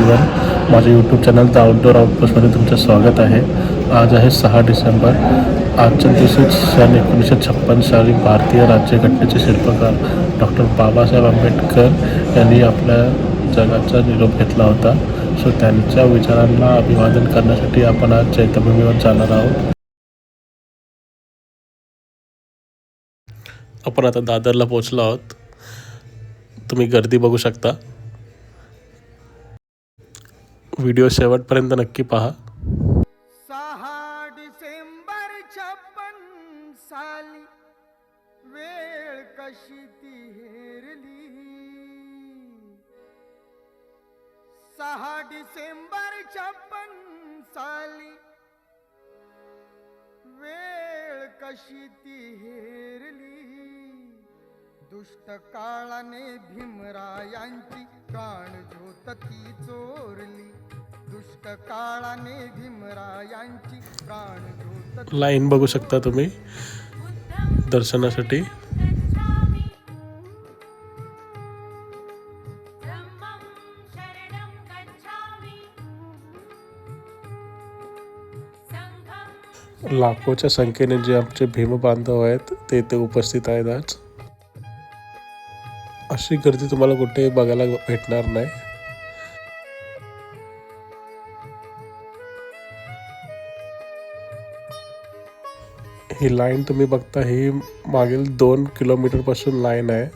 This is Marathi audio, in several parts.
एव्हरीवन, माझे यूट्यूब चॅनल द आउटडोर आउटपोस्टमध्ये तुमचं स्वागत आहे। आज आहे 6 डिसेंबर। आजच्या दिवशी सन 1956 साली भारतीय राज्यघटनेचे शिल्पकार डॉक्टर बाबासाहेब आंबेडकर यांनी आपल्या जगाचा निरोप घेतला होता। सो त्यांच्या विचारांना अभिवादन करण्यासाठी आपण आज चैत्यभूमीवर जाणार आहोत। आपण आता दादरला पोहोचलो आहोत। तुम्ही गर्दी बघू शकता। व्हिडिओ शेवटपर्यंत नक्की पहा। 6 डिसेंबर 56 साली वेळ कशी ती हेरली। 6 डिसेंबर 56 साली वेळ कशी ती हेरली। दुष्ट काळाने भीमरायांची प्राणज्योत ती चोरली। दुष्ट काळाने भीमरायांची प्राणज्योत। लाईन बघू शकता तुम्ही दर्शनासाठी। लाखोच्या संख्येने जे आमचे भीम बांधव आहेत ते इथे उपस्थित आहेत। आज अशी गर्दी तुम्हाला कुठे बघायला भेटणार नाही। ही लाईन तुम्ही बघता, ही मागील 2 किलोमीटर पासून लाईन आहे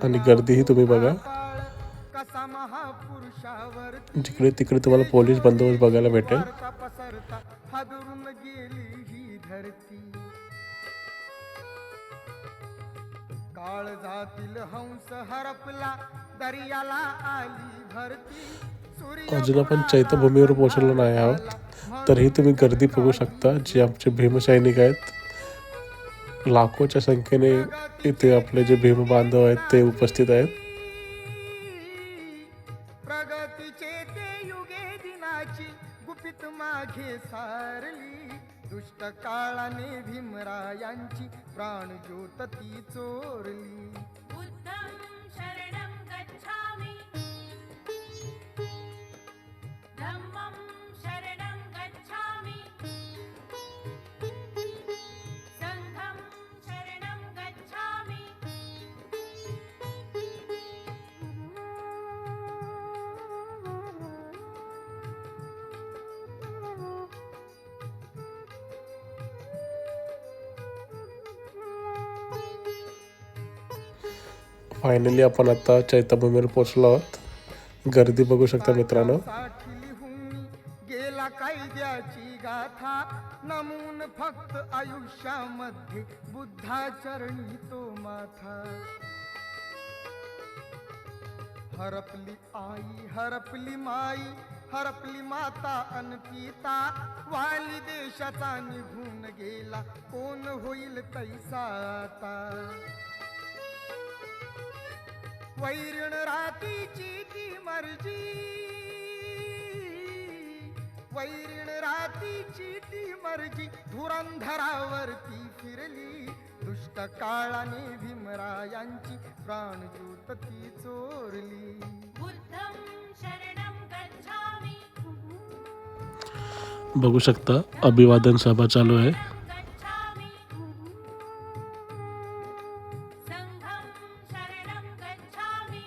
आणि गर्दी ही तुम्ही बघा। जिकडे तिकडे तुम्हाला पोलीस बंदोबस्त बघायला भेटेल। काळ जातील हंस हरपला दर्याला आली भरती। अजून आपण चैत्यभूमीवर पोहोचलो नाही आहोत, तरीही तुम्ही गर्दी बघू शकता। जे आमचे भीमसैनिक आहेत, लाखोच्या संख्येने इथे आपले जे भीम बांधव आहेत ते उपस्थित आहेत। प्रगतीचे ते युगे दिनाची गुपित मागे सारली। दुष्ट काळाने भीमरायांची प्राणज्योत ती चोरली। बुद्धं शरणं गच्छामि, धम्मं शरणं गच्छामि, संघं शरणं गच्छामि। फायनली आपण आता चैत्यभूमीवर पोहोचलो आहोत। गर्दी बघू शकता मित्रांनो। गेला कायद्याची गाथा नमून फक्त आयुष्यामध्ये बुद्धाचरणी तो माथा। हरपली आई हरपली माई हरपली माता अन पिता। वाली देशाचा निघून गेला कोण होईल तैसा आता। वैरण रातीची ती मर्जी, वैरण रातीची ती मर्जी धुरंधरावरती फिरली। दुष्ट काळाने भीमरायांची प्राणज्योत ती चोरली। बुद्धं शरणं गच्छामि, बघू शकता अभिवादन सभा चालू आहे। गच्छामि, संघं शरणं गच्छामि।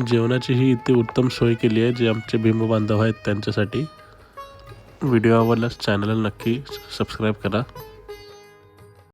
जेवणाची ही इथे उत्तम सोय केली आहे जे आमचे भीम बांधव आहेत त्यांच्यासाठी। व्हिडिओ आवडल्यास चॅनलला नक्की सबस्क्राईब करा।